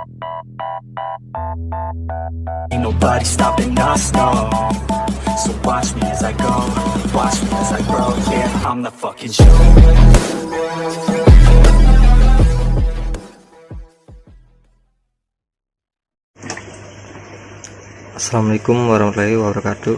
Ain't nobody stopping us, no. So watch me as I go, watch me as I grow. Yeah, I'm the fucking show. Assalamualaikum warahmatullahi wabarakatuh.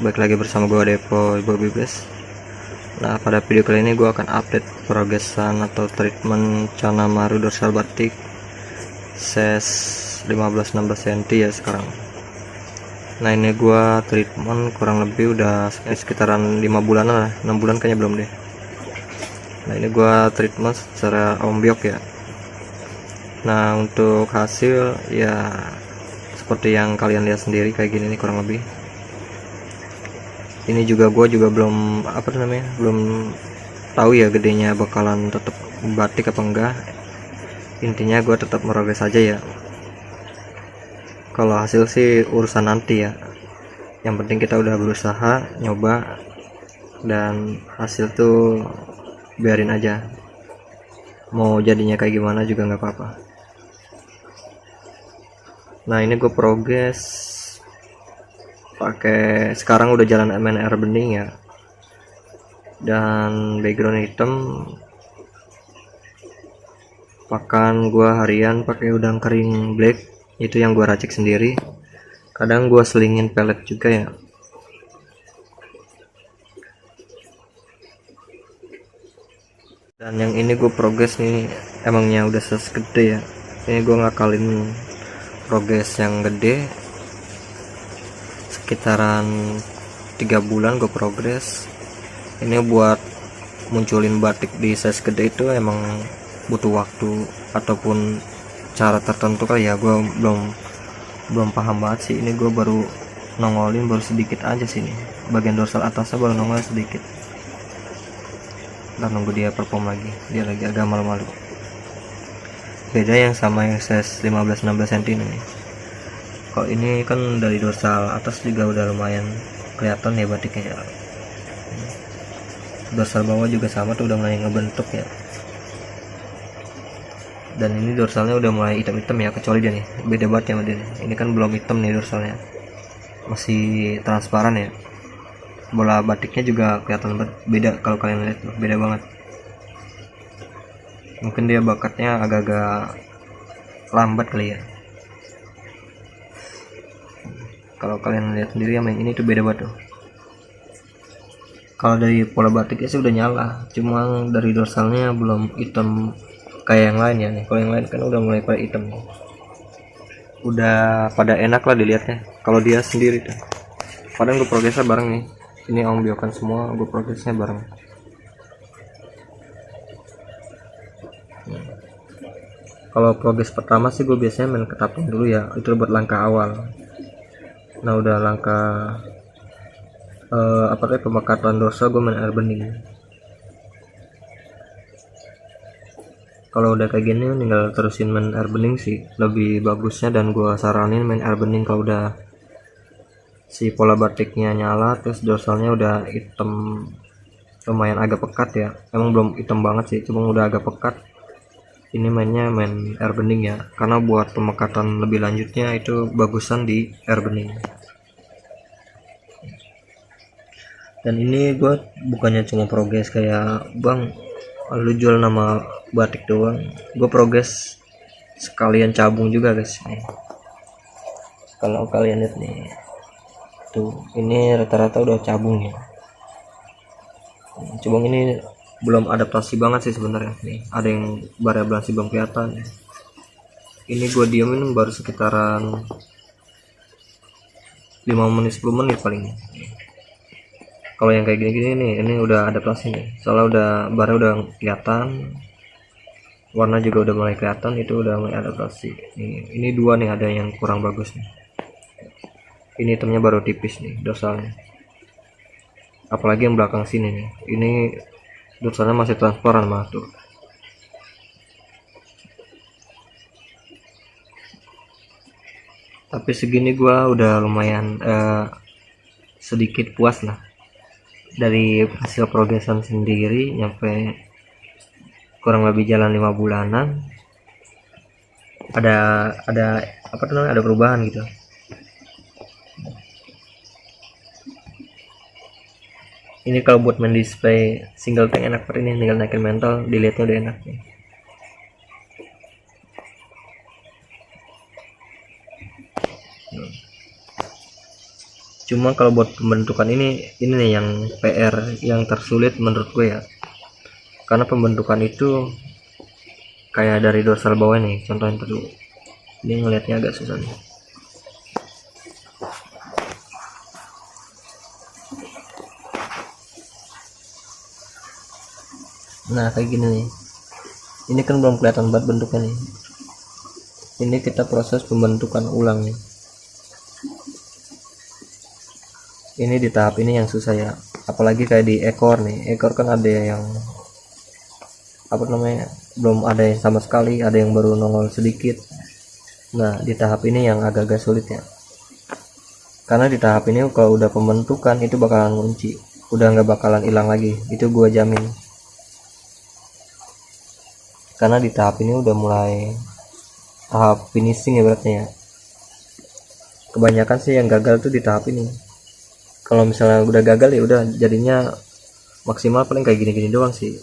Baik lagi bersama gue Depo Ibu Bibes. Nah, pada video kali ini gue akan update progresan atau treatment Cana Maru dorsal batik size 15-16 cm ya sekarang. Nah, ini gue treatment kurang lebih udah sekitaran 5 bulanan lah, 6 bulan kayaknya belum deh. Nah, ini gue treatment secara ombyok ya. Nah, untuk hasil ya seperti yang kalian lihat sendiri kayak gini nih kurang lebih. Ini juga gue belum belum tahu ya gedenya bakalan tetap batik apa enggak. Intinya gue tetap merogres aja ya. Kalau hasil sih urusan nanti ya, yang penting kita udah berusaha nyoba, dan hasil tuh biarin aja, mau jadinya kayak gimana juga nggak apa-apa. Nah, ini gue progres pakai, sekarang udah jalan main air bening ya, dan background hitam. Pakan gua harian pakai udang kering black, itu yang gua racik sendiri. Kadang gua selingin pelet juga ya. Dan yang ini gue progres nih emangnya udah segede ya. Ini gue ngakalin progres yang gede sekitaran 3 bulan gue progres. Ini buat munculin batik di size gede itu emang butuh waktu ataupun cara tertentu kali ya. Gue belum paham banget sih. Ini gue baru nongolin baru sedikit aja sini, bagian dorsal atasnya baru nongol sedikit. Dan nunggu dia perform lagi, dia lagi agak malu-malu. Beda yang sama yang size 15-16 cm nih. Kalau ini kan dari dorsal atas juga udah lumayan kelihatan ya batiknya ya. Dorsal bawah juga sama tuh, udah mulai ngebentuk ya. Dan ini dorsalnya udah mulai hitam-hitam ya, kecuali dia nih beda banget ya sama dia nih. Ini kan belum hitam nih dorsalnya, masih transparan ya. Bola batiknya juga kelihatan beda, kalau kalian lihat tuh beda banget. Mungkin dia bakatnya agak-agak lambat kali ya. Kalau kalian lihat sendiri yang ini tuh beda banget tuh. Kalau dari pola batiknya sih udah nyala, cuma dari dorsalnya belum hitam kayak yang lain ya. Kalau yang lain kan udah mulai pada hitam, udah pada enak lah dilihatnya. Kalau dia sendiri tuh, padahal gue progresnya bareng nih. Ini ombyokan semua, gue progresnya bareng. Kalau progres pertama sih gue biasanya main ketaping dulu ya, itu buat langkah awal. Nah, udah langkah pemekatan dorsal, gue main air bening. Kalau udah kayak gini tinggal terusin main air bening sih lebih bagusnya, dan gua saranin main air bening kalau udah si pola batiknya nyala terus dorsalnya udah hitam lumayan agak pekat ya. Emang belum hitam banget sih, cuma udah agak pekat. Ini mainnya main air bening ya, karena buat pemekatan lebih lanjutnya itu bagusan di air bening. Dan ini gua bukannya cuma progres kayak bang lu jual nama batik doang, gue progres sekalian cabung juga guys nih. Kalau kalian lihat nih tuh, ini rata-rata udah cabung ya. Coba ini belum adaptasi banget sih sebenarnya nih, ada yang variabelasi belum kelihatan. Ini gue diemin baru sekitaran 5 menit 10 menit paling. Kalau yang kayak gini-gini nih, ini udah adaptasi nih, soalnya udah barang udah kelihatan, warna juga udah mulai kelihatan, itu udah mulai adaptasi. Ini dua nih ada yang kurang bagus nih. Ini hitamnya baru tipis nih dorsalnya. Apalagi yang belakang sini nih, ini dorsalnya masih transparan mah tuh. Tapi segini gua udah lumayan sedikit puas lah dari hasil progresan sendiri. Nyampe kurang lebih jalan 5 bulanan, ada apa tuh namanya, ada perubahan gitu. Ini kalau buat main display single tank enak banget, ini tinggal naikin mental, dilihatnya udah enak nih. Cuma kalau buat pembentukan ini nih yang PR yang tersulit menurut gue ya, karena pembentukan itu kayak dari dorsal bawah nih, contohin dulu, ini ngelihatnya agak susah nih. Nah kayak gini nih, ini kan belum kelihatan banget bentuknya nih, ini kita proses pembentukan ulang nih. Ini di tahap ini yang susah ya, apalagi kayak di ekor nih, ekor kan ada yang apa namanya, belum ada yang sama sekali, ada yang baru nongol sedikit. Nah di tahap ini yang agak-agak sulit ya, karena di tahap ini kalau udah pembentukan itu bakalan kunci, udah nggak bakalan hilang lagi, itu gua jamin. Karena di tahap ini udah mulai tahap finishing ya beratnya ya. Kebanyakan sih yang gagal tuh di tahap ini. Kalau misalnya udah gagal ya udah jadinya maksimal paling kayak gini-gini doang sih.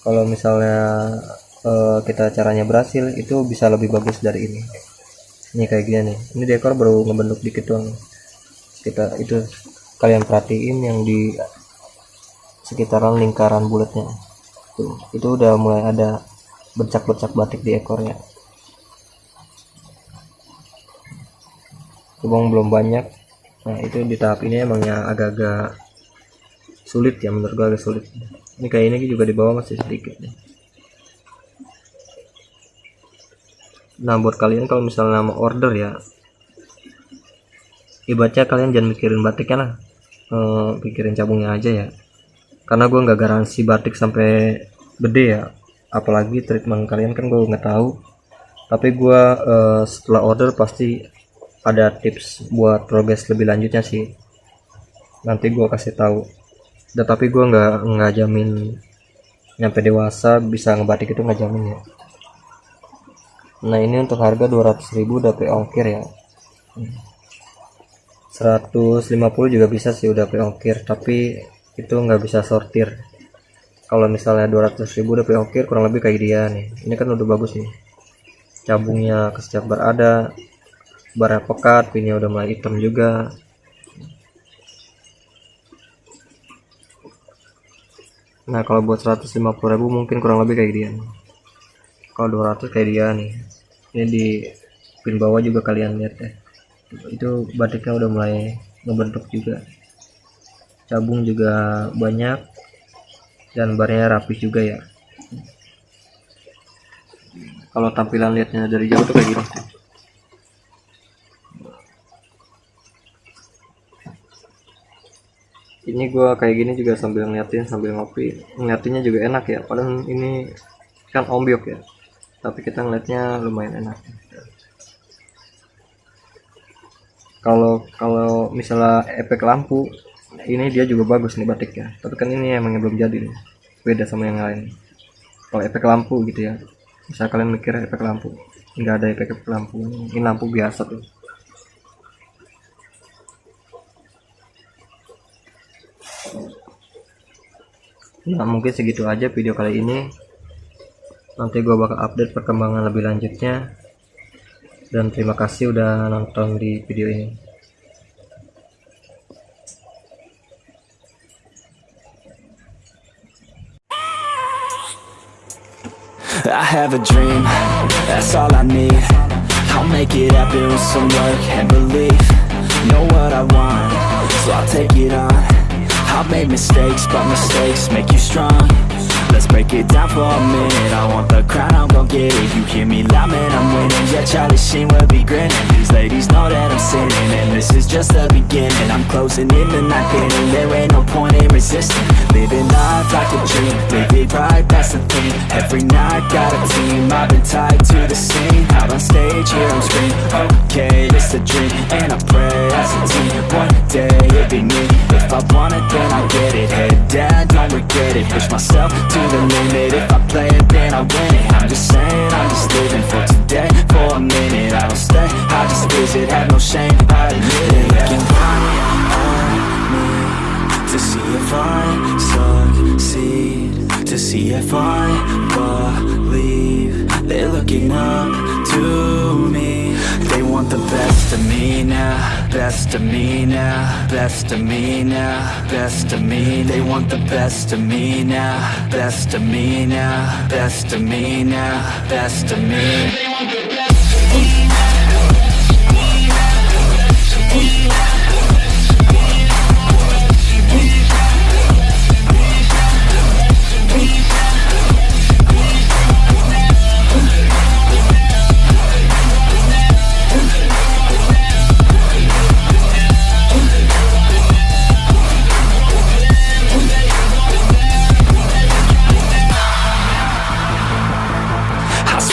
Kalau misalnya kita caranya berhasil, itu bisa lebih bagus dari ini. Ini kayak gini nih, ini dekor baru ngebentuk dikit doang. Kita itu kalian perhatiin yang di sekitaran lingkaran bulatnya tuh, itu udah mulai ada bercak-bercak batik di ekornya. Cuma belum banyak. Nah itu di tahap ini emangnya agak-agak sulit ya, menurut gue agak sulit. Ini kayak ini juga di bawah masih sedikit nih. Nah buat kalian kalau misalnya mau order ya, ibaratnya kalian jangan mikirin batiknya lah, pikirin cabungnya aja ya, karena gue nggak garansi batik sampai gede ya, apalagi treatment kalian kan gue nggak tahu. Tapi gue setelah order pasti ada tips buat progres lebih lanjutnya sih, nanti gue kasih tahu. Tapi gue nggak jamin nyampe dewasa bisa ngebatik, itu nggak jamin ya. Nah ini untuk harga 200.000 udah pay ongkir ya, 150 juga bisa sih udah pay ongkir, tapi itu nggak bisa sortir. Kalau misalnya 200.000 udah pay ongkir, kurang lebih kayak dia nih. Ini kan udah bagus nih, cabungnya kesetiap bar ada, barnya pekat, pinnya udah mulai hitam juga. Nah kalau buat 150.000 mungkin kurang lebih kayak dia nih. Kalau 200 kayak dia nih. Ini di pin bawah juga kalian lihat ya, itu batiknya udah mulai ngebentuk juga, cabung juga banyak dan barnya rapi juga ya. Kalau tampilan lihatnya dari jauh tuh kayak gini. Ini gua kayak gini juga sambil ngeliatin, sambil ngopi, ngeliatinnya juga enak ya, padahal ini kan ombyok ya, tapi kita ngeliatnya lumayan enak. Kalau misalnya efek lampu, ini dia juga bagus nih batiknya, tapi kan ini emangnya belum jadi nih, beda sama yang lain. Kalau efek lampu gitu ya, misal kalian mikir efek lampu, nggak ada efek lampu, ini lampu biasa tuh. Nah mungkin segitu aja video kali ini, nanti gue bakal update perkembangan lebih lanjutnya, dan terima kasih udah nonton di video ini. I have a dream, that's all I need. I'll make it happen with some work and belief. Know what I want, so I'll take it on. I've made mistakes, but mistakes make you strong. Let's break it down for a minute. I want the crown, I'm gon' get it. You hear me loud, man, I'm winning. Yeah, Charlie Sheen will be grinning. These ladies know that I'm sinning, and this is just the beginning. I'm closing in the night inning. There ain't no point in resisting. Living life like a dream, live it right, that's the thing. Every night got a team, I've been tied to the scene. Out on stage, hear them scream. Okay, it's a dream, and I pray as a team. One day it'll be me. If I want it, then I'll get it. Head down, don't regret it. Push myself to the limit. win it. I'm just saying, I'm just living for today. For a minute, I don't stay, I just visit, have no shame, I admit it. Looking right at me to see if I succeed, to see if I believe. They're looking up to me. They want the best of me now, best of me now, best of me now, best of me. They want the best of me now, best of me now, best of me now, best of me. They want the best of me now.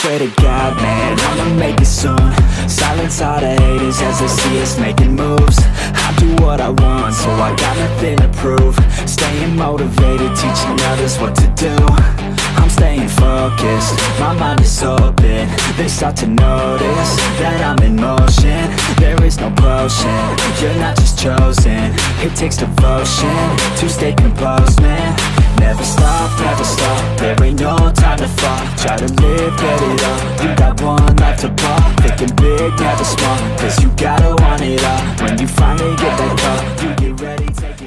Swear to God, man, I'ma make it soon. Silence all the haters as they see us making moves. I do what I want, so I got nothing to prove. Staying motivated, teaching others what to do. I'm staying focused, my mind is open. They start to notice that I'm in motion. There is no potion, you're not just chosen. It takes devotion to stay composed, man. Never stop, there ain't no time to fall. Try to live, get it up, you got one life to ball. Thinking big, never small, cause you gotta want it all. When you finally get that call, you get ready, take